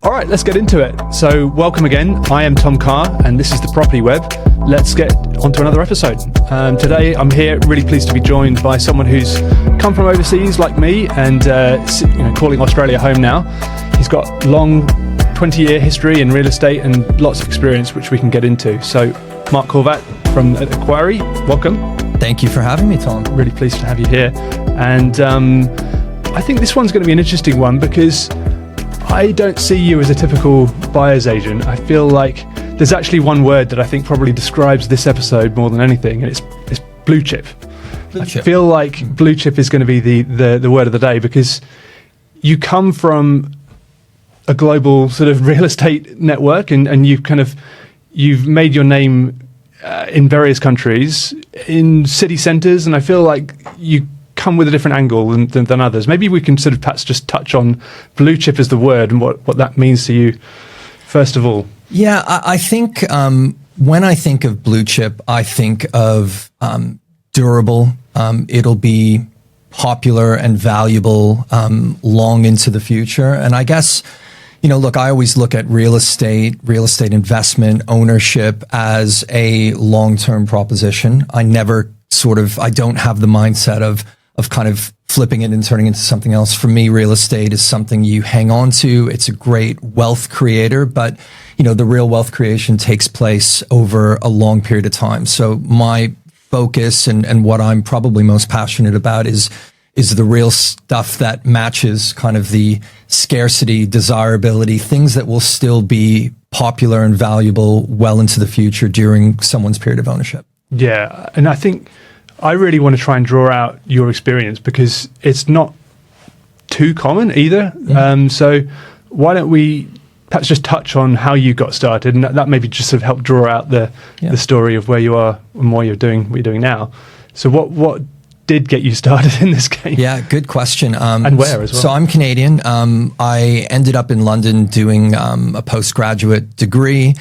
All right, let's get into it. So welcome again. I am Tom Carr, and this is the Property Web. Let's get onto another episode. Today, I'm here really pleased to be joined by someone who's come from overseas like me and calling Australia home now. He's got long 20-year history in real estate and lots of experience, which we can get into. So Mark Horvat from Acquiry, welcome. Thank you for having me, Tom. Really pleased to have you here. And I think this one's going to be an interesting one because I don't see you as a typical buyer's agent. I feel like there's actually one word that I think probably describes this episode more than anything, and it's blue chip. I feel like blue chip is going to be the word of the day because you come from a global sort of real estate network and you've made your name in various countries, in city centres, and I feel like you come with a different angle than others. Maybe we can sort of perhaps just touch on blue chip as the word and what that means to you, first of all. Yeah, I think when I think of blue chip, I think of durable. It'll be popular and valuable long into the future. And I guess, look, I always look at real estate investment, ownership as a long-term proposition. I don't have the mindset of kind of flipping it and turning into something else. For me, real estate is something you hang on to. It's a great wealth creator, but the real wealth creation takes place over a long period of time. So my focus and what I'm probably most passionate about is the real stuff that matches kind of the scarcity, desirability, things that will still be popular and valuable well into the future during someone's period of ownership. Yeah, and I think I really want to try and draw out your experience because it's not too common either. Yeah. So why don't we perhaps just touch on how you got started, and that maybe just sort of help draw out the story of where you are and what you're doing now. So what did get you started in this game? Yeah, good question. And where as well? So I'm Canadian. I ended up in London doing a postgraduate degree.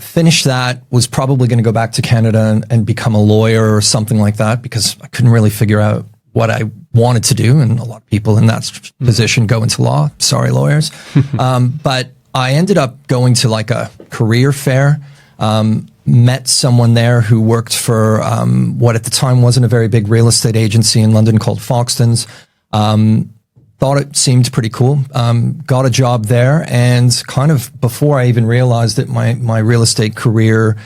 Finished that, was probably going to go back to Canada and become a lawyer or something like that because I couldn't really figure out what I wanted to do. And a lot of people in that position go into law. Sorry, lawyers. But I ended up going to like a career fair, met someone there who worked for what at the time wasn't a very big real estate agency in London called Foxtons. Thought it seemed pretty cool. Got a job there, and kind of before I even realized it, my real estate career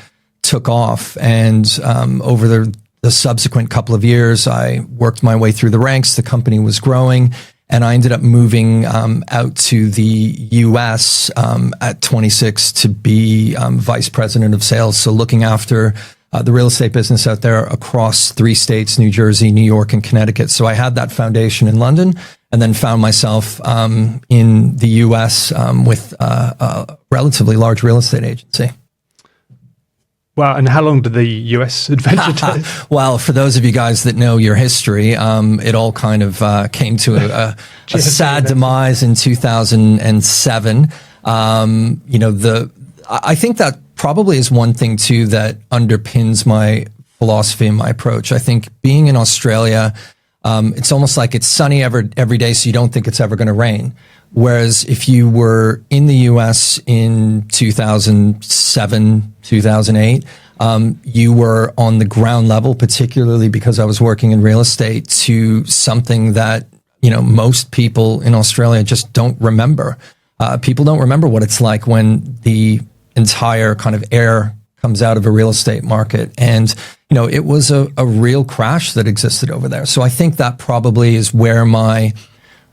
took off. And over the subsequent couple of years, I worked my way through the ranks. The company was growing, and I ended up moving out to the US at 26 to be vice president of sales. So looking after the real estate business out there across 3 states, New Jersey, New York, and Connecticut. So I had that foundation in London and then found myself in the US with a relatively large real estate agency. Wow. And how long did the US adventure take? Well, for those of you guys that know your history, it all kind of came to a sad demise in 2007. I think that probably is one thing too that underpins my philosophy and my approach. I think being in Australia, it's almost like it's sunny every day, so you don't think it's ever going to rain. Whereas if you were in the US in 2007, 2008, you were on the ground level, particularly because I was working in real estate, to something that, most people in Australia just don't remember. People don't remember what it's like when the entire kind of air comes out of a real estate market. And, it was a real crash that existed over there. So I think that probably is where my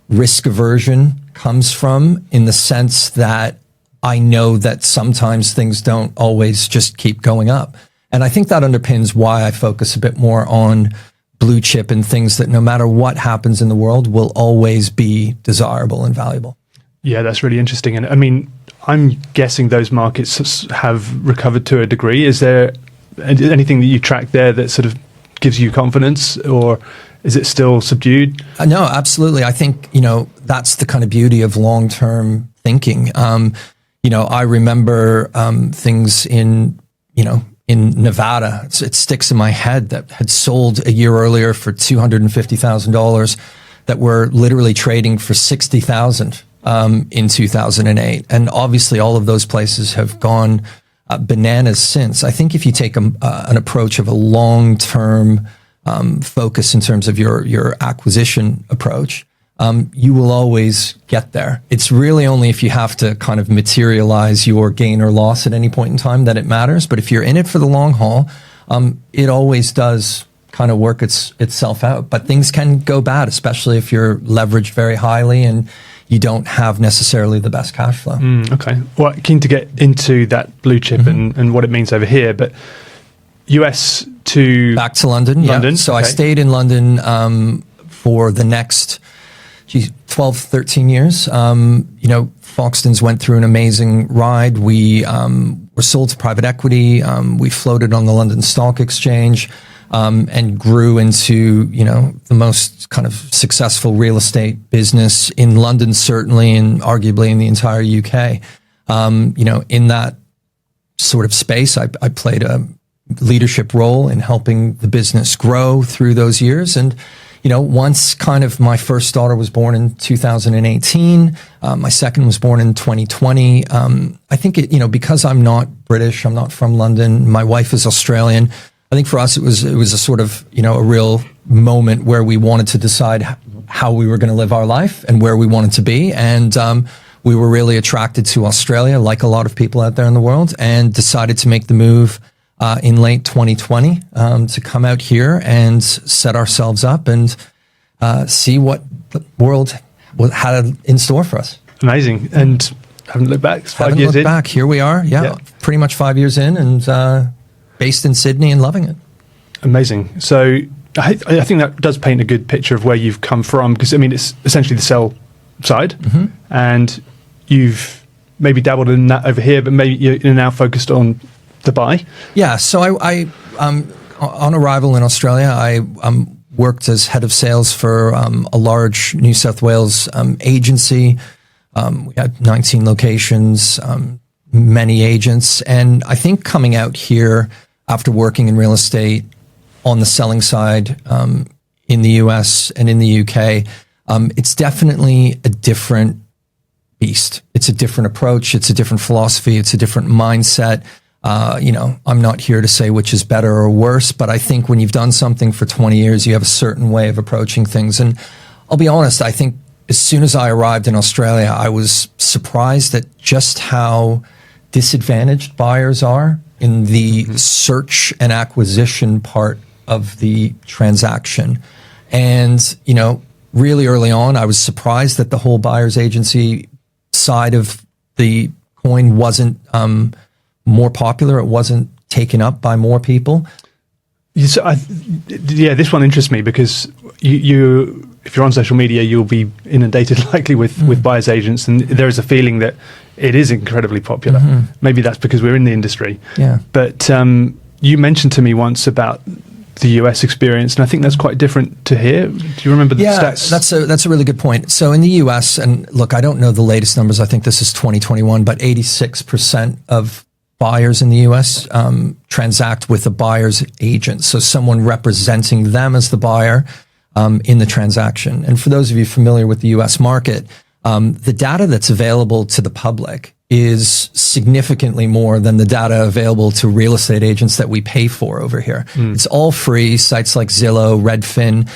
risk aversion comes from, in the sense that I know that sometimes things don't always just keep going up. And I think that underpins why I focus a bit more on blue chip and things that no matter what happens in the world will always be desirable and valuable. Yeah, that's really interesting. And I mean, I'm guessing those markets have recovered to a degree. Is there anything that you track there that sort of gives you confidence, or is it still subdued? No, absolutely. I think, that's the kind of beauty of long-term thinking. I remember things in Nevada. It sticks in my head that had sold a year earlier for $250,000 that were literally trading for $60,000 in 2008. And obviously all of those places have gone bananas since. I think if you take an approach of a long-term focus in terms of your acquisition approach, you will always get there. It's really only if you have to kind of materialize your gain or loss at any point in time that it matters. But if you're in it for the long haul, it always does kind of work itself out. But things can go bad, especially if you're leveraged very highly and you don't have necessarily the best cash flow. Okay. Well, keen to get into that blue chip and what it means over here, but US to... Back to London. Yeah. So I stayed in London for the next 12, 13 years. Foxtons went through an amazing ride. We were sold to private equity. We floated on the London Stock Exchange. And grew into, the most kind of successful real estate business in London, certainly, and arguably in the entire UK. In that sort of space, I played a leadership role in helping the business grow through those years. And, once kind of my first daughter was born in 2018, my second was born in 2020. I think because I'm not British, I'm not from London, my wife is Australian. I think for us, it was a sort of, a real moment where we wanted to decide how we were going to live our life and where we wanted to be. And we were really attracted to Australia, like a lot of people out there in the world, and decided to make the move in late 2020 to come out here and set ourselves up and see what the world had in store for us. Amazing. And haven't looked back. It's 5 years in. Haven't looked back. Here we are. Yeah. Pretty much 5 years in and based in Sydney and loving it. Amazing. So I think that does paint a good picture of where you've come from, because it's essentially the sell side, and you've maybe dabbled in that over here, but maybe you're now focused on the buy. Yeah. So I on arrival in Australia, I worked as head of sales for a large New South Wales agency. We had 19 locations, many agents, and I think coming out here after working in real estate on the selling side in the US and in the UK, it's definitely a different beast. It's a different approach. It's a different philosophy. It's a different mindset. I'm not here to say which is better or worse, but I think when you've done something for 20 years, you have a certain way of approaching things. And I'll be honest, I think as soon as I arrived in Australia, I was surprised at just how disadvantaged buyers are in the search and acquisition part of the transaction. And, really early on, I was surprised that the whole buyer's agency side of the coin wasn't more popular. It wasn't taken up by more people. So this one interests me because you if you're on social media, you'll be inundated likely with buyer's agents, and there is a feeling that it is incredibly popular. Maybe that's because we're in the industry. Yeah. But you mentioned to me once about the US experience, and I think that's quite different to here. Do you remember the stats? That's a really good point. So in the US, and look, I don't know the latest numbers. I think this is 2021, but 86% of buyers in the US transact with a buyer's agent. So someone representing them as the buyer in the transaction. And for those of you familiar with the US market, the data that's available to the public is significantly more than the data available to real estate agents that we pay for over here. It's all free. Sites like Zillow, Redfin,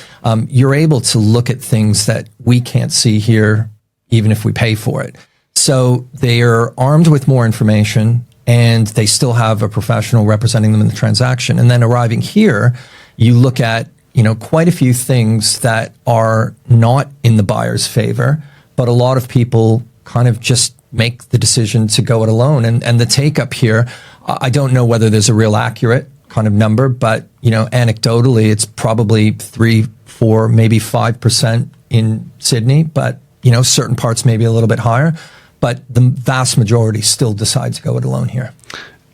you're able to look at things that we can't see here, even if we pay for it. So they are armed with more information, and they still have a professional representing them in the transaction. And then arriving here, you look at, quite a few things that are not in the buyer's favor, but a lot of people kind of just make the decision to go it alone. And the take up here, I don't know whether there's a real accurate kind of number, but, anecdotally, it's probably 3, 4, maybe 5% in Sydney, but, certain parts maybe a little bit higher. But the vast majority still decide to go it alone here.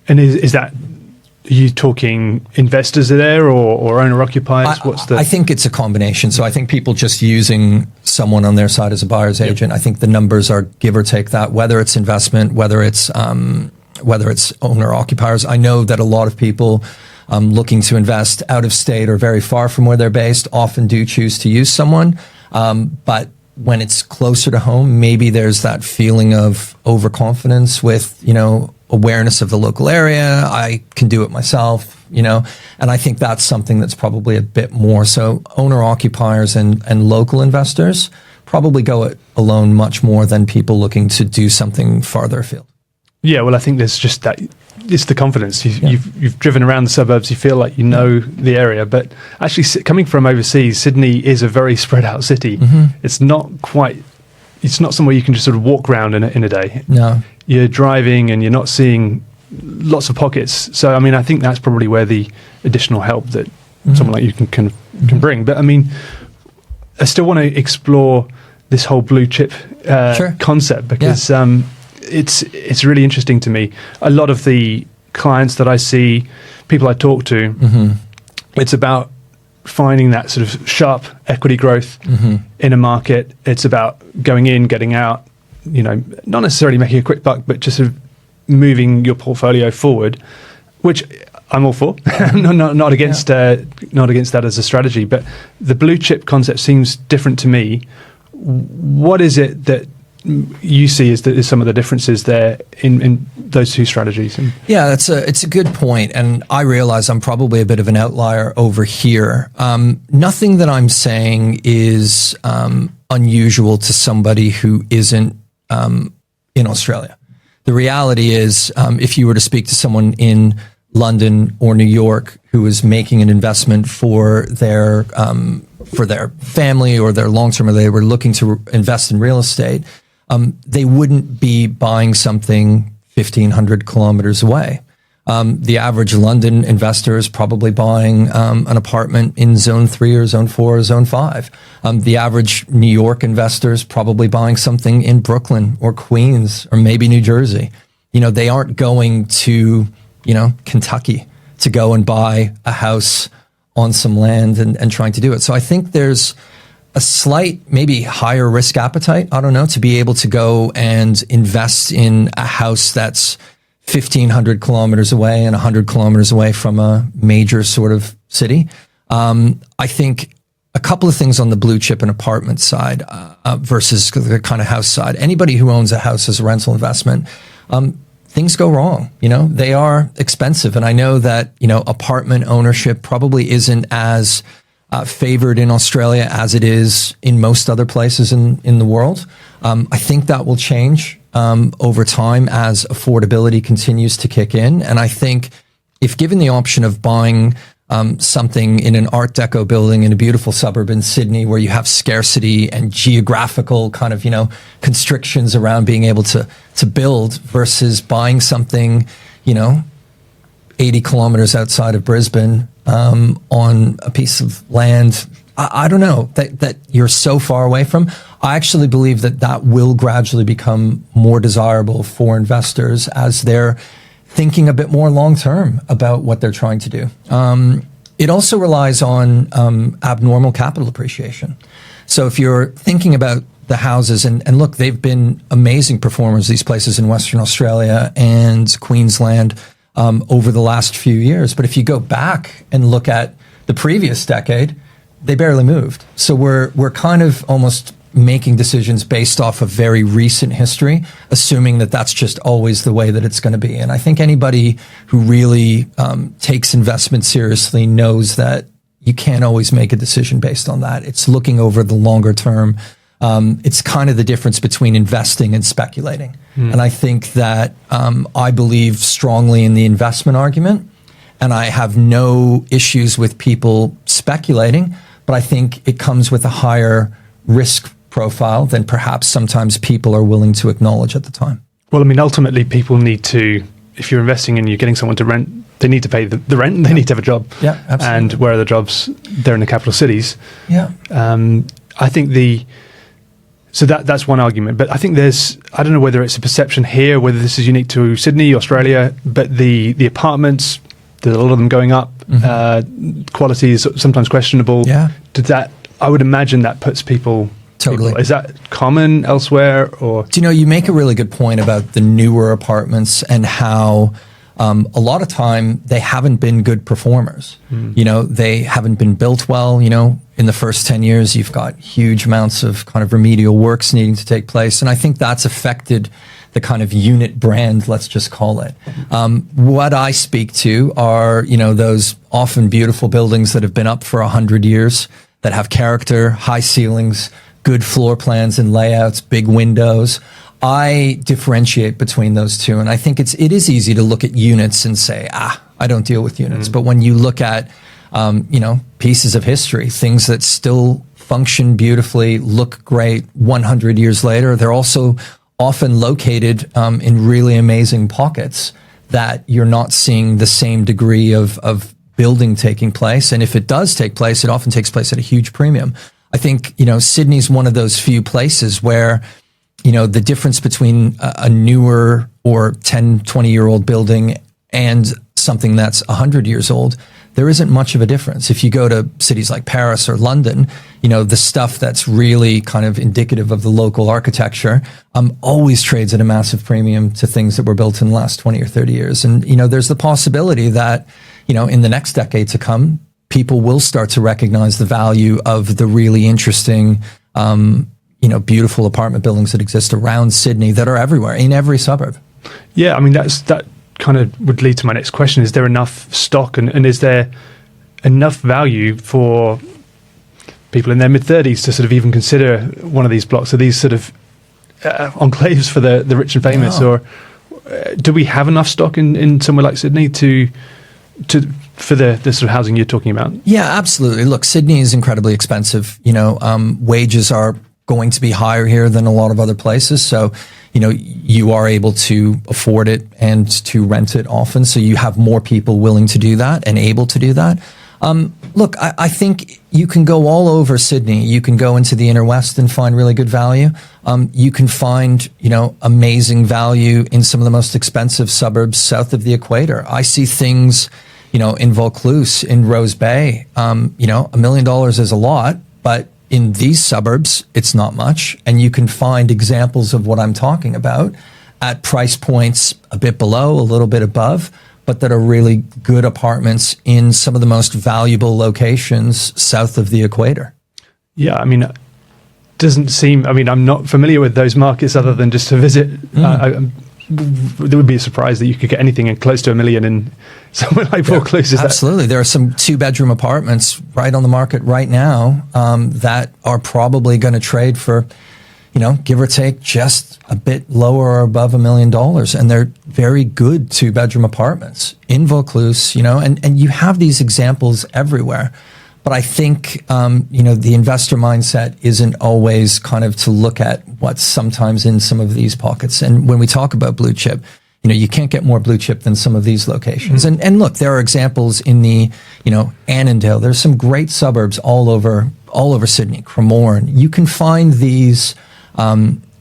And is that, are you talking investors are there or owner-occupiers? I think it's a combination. So I think people just using someone on their side as a buyer's agent, I think the numbers are give or take that, whether it's investment, whether it's owner-occupiers. I know that a lot of people looking to invest out of state or very far from where they're based often do choose to use someone. But when it's closer to home, maybe there's that feeling of overconfidence with, awareness of the local area. I can do it myself, and I think that's something that's probably a bit more. So owner occupiers and local investors probably go it alone much more than people looking to do something farther afield. Yeah, well, I think there's just that. It's the confidence. You've driven around the suburbs. You feel like you know the area. But actually, coming from overseas, Sydney is a very spread out city. It's not somewhere you can just sort of walk around in a day. No. You're driving and you're not seeing lots of pockets. So, I mean, I think that's probably where the additional help that someone like you can bring. But, I mean, I still want to explore this whole blue chip concept because it's really interesting to me. A lot of the clients that I see, people I talk to, it's about finding that sort of sharp equity growth in a market. It's about going in, getting out, not necessarily making a quick buck, but just sort of moving your portfolio forward, which I'm all for. not against that as a strategy, but the blue chip concept seems different to me. What is it that you see is some of the differences there in those two strategies? Yeah, it's a good point, and I realize I'm probably a bit of an outlier over here. Nothing that I'm saying is unusual to somebody who isn't in Australia. The reality is, if you were to speak to someone in London or New York who is making an investment for their family or their long term, or they were looking to invest in real estate, they wouldn't be buying something 1,500 kilometers away. The average London investor is probably buying an apartment in Zone 3 or Zone 4 or Zone 5. The average New York investor is probably buying something in Brooklyn or Queens or maybe New Jersey. They aren't going to, Kentucky to go and buy a house on some land and trying to do it. So I think there's a slight, maybe higher risk appetite, I don't know, to be able to go and invest in a house that's 1,500 kilometers away and 100 kilometers away from a major sort of city. I think a couple of things on the blue chip and apartment side versus the kind of house side. Anybody who owns a house as a rental investment, things go wrong. They are expensive. And I know that, apartment ownership probably isn't as favored in Australia as it is in most other places in the world. I think that will change over time as affordability continues to kick in. And I think if given the option of buying something in an Art Deco building in a beautiful suburb in Sydney where you have scarcity and geographical kind of, constrictions around being able to build versus buying something, 80 kilometers outside of Brisbane on a piece of land, I don't know, that you're so far away from. I actually believe that will gradually become more desirable for investors as they're thinking a bit more long-term about what they're trying to do. It also relies on abnormal capital appreciation. So if you're thinking about the houses, and look, they've been amazing performers, these places in Western Australia and Queensland, over the last few years. But if you go back and look at the previous decade, they barely moved. So we're kind of almost making decisions based off of very recent history, assuming that that's just always the way that it's going to be. And I think anybody who really takes investment seriously knows that you can't always make a decision based on that. It's looking over the longer term. It's kind of the difference between investing and speculating. And I think that I believe strongly in the investment argument, and I have no issues with people speculating, but I think it comes with a higher risk profile than perhaps sometimes people are willing to acknowledge at the time. Well, I mean, ultimately, people need to, if you're investing and you're getting someone to rent, they need to pay the rent and they need to have a job. Yeah, absolutely. And where are the jobs? They're in the capital cities. Yeah. I think so that's one argument. But I think I don't know whether it's a perception here, whether this is unique to Sydney, Australia, but the apartments, there's a lot of them going up. Quality is sometimes questionable. Yeah. I would imagine that puts people... Totally. Is that common elsewhere? Or do you make a really good point about the newer apartments and how a lot of time they haven't been good performers. They haven't been built well. In the first 10 years, you've got huge amounts of kind of remedial works needing to take place. And I think that's affected the kind of unit brand, let's just call it. What I speak to are, those often beautiful buildings that have been up for 100 years, that have character, high ceilings, good floor plans and layouts, big windows. I differentiate between those two. And I think it is easy to look at units and say, I don't deal with units. But when you look at, pieces of history, things that still function beautifully, look great 100 years later, they're also often located in really amazing pockets that you're not seeing the same degree of building taking place. And if it does take place, it often takes place at a huge premium. I think, Sydney's one of those few places where, the difference between a newer or 10, 20-year-old building and something that's 100 years old, there isn't much of a difference. If you go to cities like Paris or London, the stuff that's really kind of indicative of the local architecture always trades at a massive premium to things that were built in the last 20 or 30 years. And, there's the possibility that, in the next decade to come, people will start to recognize the value of the really interesting, beautiful apartment buildings that exist around Sydney that are everywhere, in every suburb. Yeah, I mean, that kind of would lead to my next question. Is there enough stock and is there enough value for people in their mid-30s to sort of even consider one of these blocks? Are these sort of enclaves for the rich and famous? No. Or do we have enough stock in somewhere like Sydney for the sort of housing you're talking about? Yeah, absolutely. Look, Sydney is incredibly expensive. Wages are going to be higher here than a lot of other places. So, you are able to afford it and to rent it often. So you have more people willing to do that and able to do that. Look, I think you can go all over Sydney. You can go into the inner west and find really good value. You can find, amazing value in some of the most expensive suburbs south of the equator. I see things, in Vaucluse, in Rose Bay, $1 million is a lot, but in these suburbs, it's not much. And you can find examples of what I'm talking about at price points a bit below, a little bit above, but that are really good apartments in some of the most valuable locations south of the equator. Yeah, I mean, I'm not familiar with those markets other than just to visit. There would be a surprise that you could get anything in close to $1 million in somewhere like Vaucluse. Absolutely. There are some 2-bedroom apartments right on the market right now that are probably going to trade for, give or take just a bit lower or above $1 million. And they're very good 2-bedroom apartments in Vaucluse, and you have these examples everywhere. But I think, the investor mindset isn't always kind of to look at what's sometimes in some of these pockets. And when we talk about blue chip, you can't get more blue chip than some of these locations. Mm-hmm. And look, there are examples in the, Annandale. There's some great suburbs all over Sydney, Cremorne. You can find these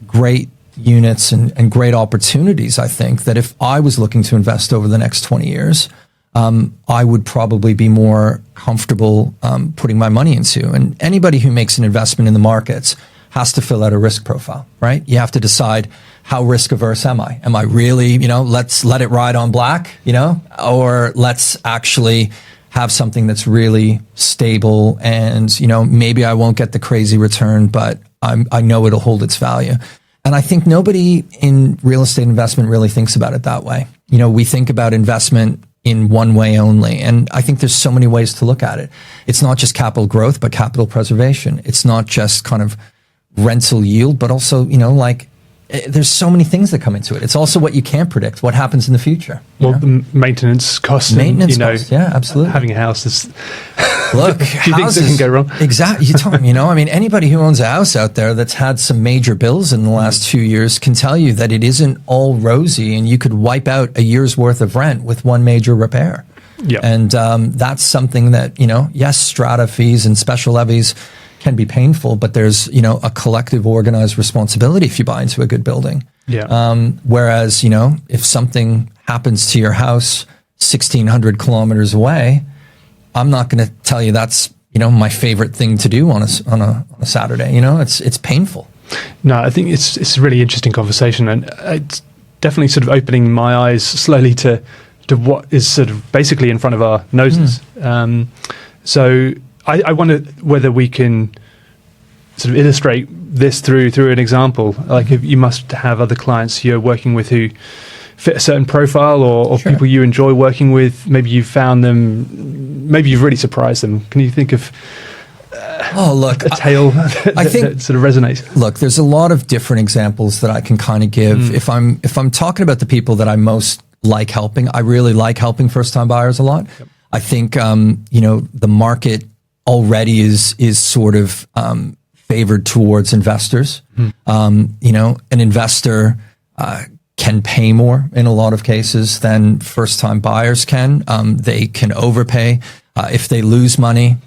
great units and great opportunities, I think, that if I was looking to invest over the next 20 years, I would probably be more comfortable putting my money into. And anybody who makes an investment in the markets has to fill out a risk profile, right? You have to decide, how risk averse am I? Am I really, let's let it ride on black, or let's actually have something that's really stable and, maybe I won't get the crazy return, but I know it'll hold its value. And I think nobody in real estate investment really thinks about it that way. We think about investment in one way only. And I think there's so many ways to look at it. It's not just capital growth, but capital preservation. It's not just kind of rental yield, but also, there's so many things that come into it. It's also what you can't predict, what happens in the future. Well, the maintenance costs. Costs, yeah, absolutely. Having a house is... Look, few things that can go wrong. Exactly. Anybody who owns a house out there that's had some major bills in the last 2 years can tell you that it isn't all rosy, and you could wipe out a year's worth of rent with one major repair. Yeah. And that's something that, yes, strata fees and special levies can be painful, but there's, a collective organized responsibility if you buy into a good building. Yeah. Whereas, if something happens to your house 1,600 kilometers away, I'm not going to tell you that's, my favorite thing to do on a Saturday. It's painful. No, I think it's a really interesting conversation, and it's definitely sort of opening my eyes slowly to to what is sort of basically in front of our noses. So I wonder whether we can sort of illustrate this through an example. Like, if you must have other clients you're working with who fit a certain profile, or Sure. people you enjoy working with. Maybe you've found them, maybe you've really surprised them. Can you think of look, a tale that sort of resonates? Look, there's a lot of different examples that I can kind of give. If I'm talking about the people that I most like helping, I really like helping first-time buyers a lot. Yep. I think the market already is sort of favored towards investors. An investor can pay more in a lot of cases than first-time buyers can. They can overpay. If they lose money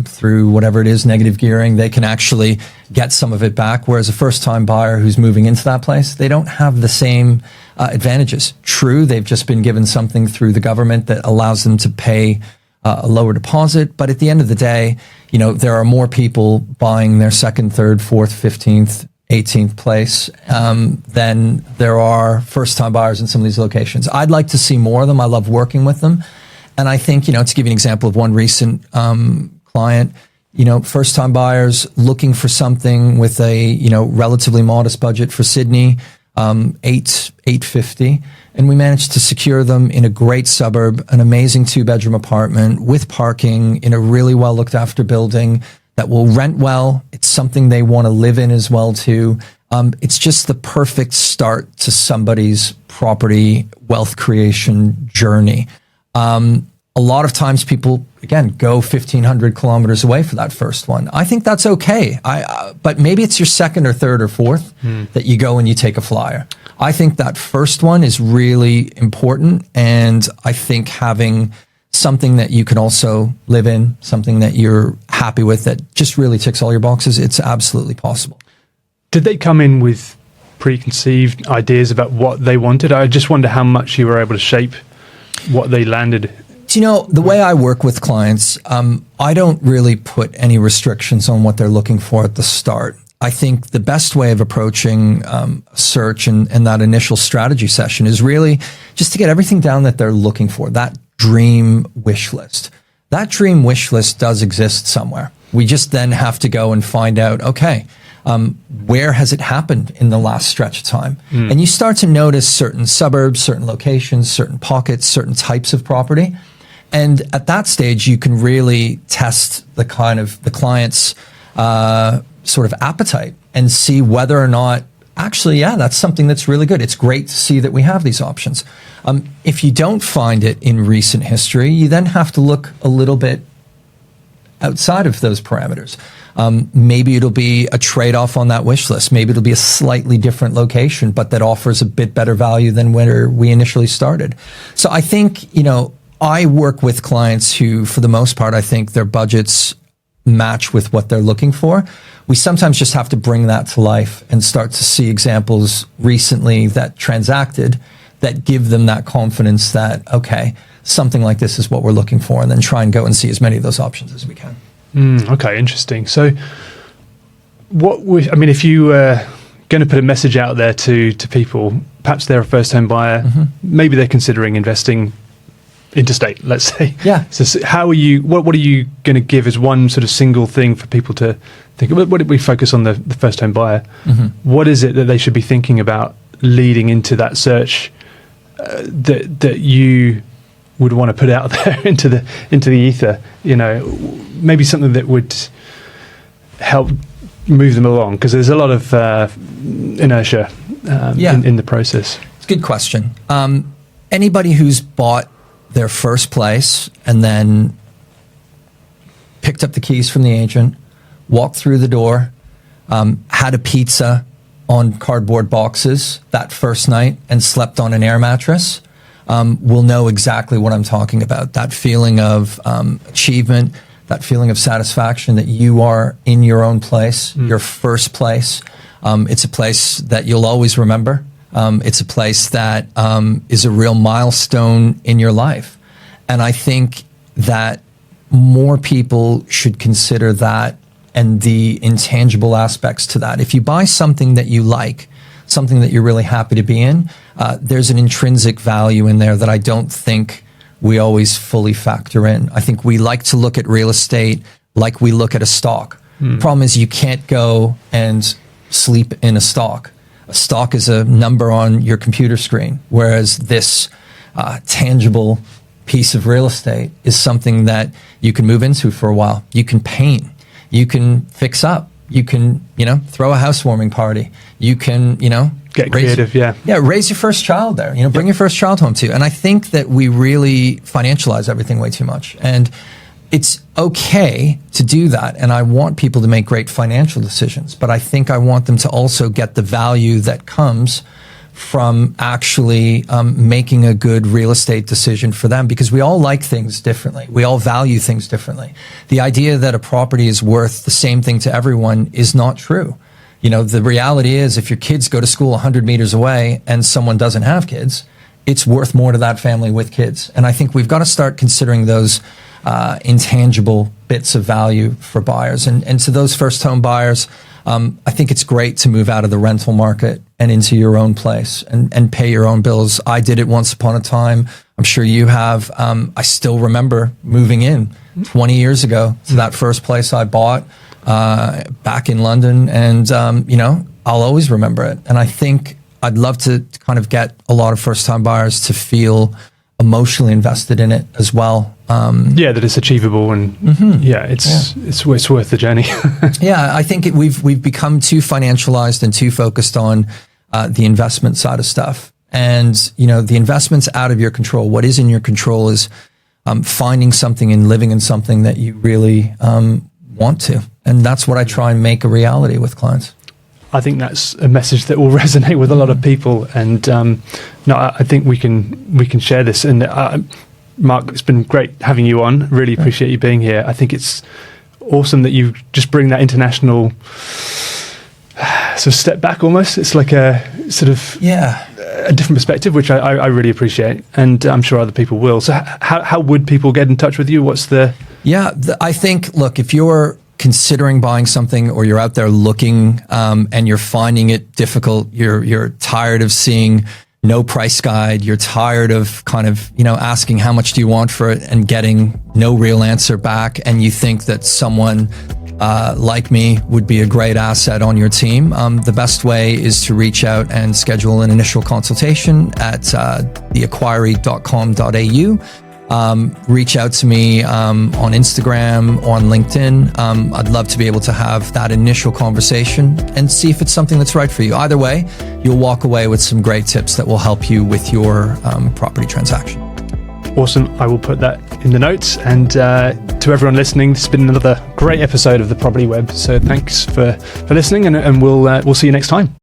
through whatever it is, negative gearing, they can actually get some of it back. Whereas a first-time buyer who's moving into that place, they don't have the same advantages. True, they've just been given something through the government that allows them to pay a lower deposit. But at the end of the day, there are more people buying their second, third, fourth, 15th, 18th place than there are first-time buyers in some of these locations. I'd like to see more of them. I love working with them. And I think, to give you an example of one recent client, first-time buyers looking for something with a, relatively modest budget for Sydney, $850. And we managed to secure them in a great suburb, an amazing 2-bedroom apartment with parking in a really well looked after building that will rent well. It's something they want to live in as well too. It's just the perfect start to somebody's property wealth creation journey. A lot of times people, again, go 1,500 kilometers away for that first one. I think that's okay. But maybe it's your second or third or fourth that you go and you take a flyer. I think that first one is really important. And I think having something that you can also live in, something that you're happy with, that just really ticks all your boxes, it's absolutely possible. Did they come in with preconceived ideas about what they wanted? I just wonder how much you were able to shape what they landed. The way I work with clients, I don't really put any restrictions on what they're looking for at the start. I think the best way of approaching search and that initial strategy session is really just to get everything down that they're looking for, that dream wish list. That dream wish list does exist somewhere. We just then have to go and find out, okay, where has it happened in the last stretch of time? And you start to notice certain suburbs, certain locations, certain pockets, certain types of property. And at that stage, you can really test the client's sort of appetite and see whether or not, actually, that's something that's really good. It's great to see that we have these options. If you don't find it in recent history, you then have to look a little bit outside of those parameters. Maybe it'll be a trade-off on that wish list. Maybe it'll be a slightly different location, but that offers a bit better value than where we initially started. So I think, I work with clients who, for the most part, I think their budgets match with what they're looking for. We sometimes just have to bring that to life and start to see examples recently that transacted that give them that confidence that, okay, something like this is what we're looking for, and then try and go and see as many of those options as we can. Okay, interesting. So if you were going to put a message out there to people, perhaps they're a first-time buyer, maybe they're considering investing interstate, let's say. Yeah. So how are you, what are you going to give as one sort of single thing for people to think about? What did we focus on the first-time buyer? What is it that they should be thinking about leading into that search that you would want to put out there into the ether? Maybe something that would help move them along, because there's a lot of inertia in the process. It's a good question. Anybody who's bought their first place and then picked up the keys from the agent, walked through the door, had a pizza on cardboard boxes that first night and slept on an air mattress, will know exactly what I'm talking about. That feeling of achievement, that feeling of satisfaction that you are in your own place, your first place. It's a place that you'll always remember. It's a place that is a real milestone in your life. And I think that more people should consider that and the intangible aspects to that. If you buy something that you like, something that you're really happy to be in, there's an intrinsic value in there that I don't think we always fully factor in. I think we like to look at real estate like we look at a stock. The problem is you can't go and sleep in a stock. A stock is a number on your computer screen, whereas this tangible piece of real estate is something that you can move into for a while. You can paint, you can fix up, you can, throw a housewarming party. You can, get creative. Raise your first child there, bring your first child home too. And I think that we really financialize everything way too much. And it's okay to do that. And I want people to make great financial decisions, but I think I want them to also get the value that comes from actually making a good real estate decision for them, because we all like things differently. We all value things differently. The idea that a property is worth the same thing to everyone is not true. The reality is if your kids go to school 100 meters away and someone doesn't have kids, it's worth more to that family with kids. And I think we've got to start considering those intangible bits of value for buyers. And to those first home buyers, I think it's great to move out of the rental market and into your own place and pay your own bills. I did it once upon a time. I'm sure you have. I still remember moving in 20 years ago to that first place I bought back in London. And, I'll always remember it. And I think I'd love to kind of get a lot of first time buyers to feel emotionally invested in it as well. That it's achievable and it's worth the journey. Yeah, I think we've become too financialized and too focused on the investment side of stuff. And, the investment's out of your control. What is in your control is finding something and living in something that you really want to. And that's what I try and make a reality with clients. I think that's a message that will resonate with a lot of people. And I think we can share this. And Mark, it's been great having you on. Really appreciate you being here. I think it's awesome that you just bring that international sort of step back almost. It's like a sort of a different perspective, which I really appreciate. And I'm sure other people will. So how would people get in touch with you? What's the... I think, look, if you're considering buying something or you're out there looking and you're finding it difficult, you're tired of seeing no price guide, you're tired of kind of, asking how much do you want for it and getting no real answer back, and you think that someone like me would be a great asset on your team, the best way is to reach out and schedule an initial consultation at theacquiry.com.au. Reach out to me on Instagram, on LinkedIn. I'd love to be able to have that initial conversation and see if it's something that's right for you. Either way, you'll walk away with some great tips that will help you with your property transaction. Awesome. I will put that in the notes. And to everyone listening, this has been another great episode of The Property Web. So thanks for listening, and we'll see you next time.